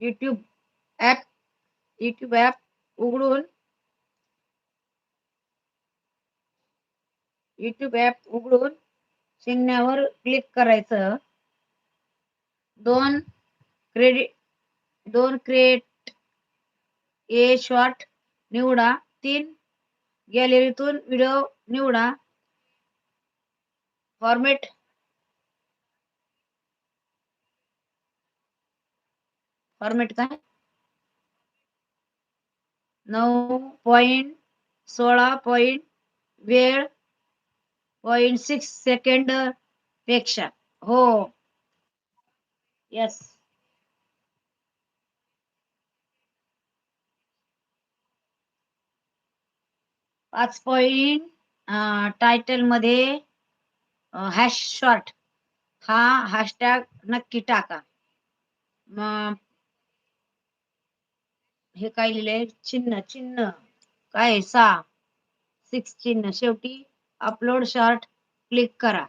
YouTube app उघडून चिन्हावर click करायचं. दोन क्रिएट ए शॉर्ट निवडा. 3 गॅलरीतून व्हिडिओ निवडा. फॉर्मॅट काय 9.16 वेळ 0.6 सेकंड पेक्षा. हो. यस. 5 टायटल मध्ये हॅश शॉर्ट हा हॅशटॅग नक्की टाका. हे काय लिहिलंय? चिन्ह काय 6 चिन्ह. शेवटी अपलोड शॉर्ट क्लिक करा.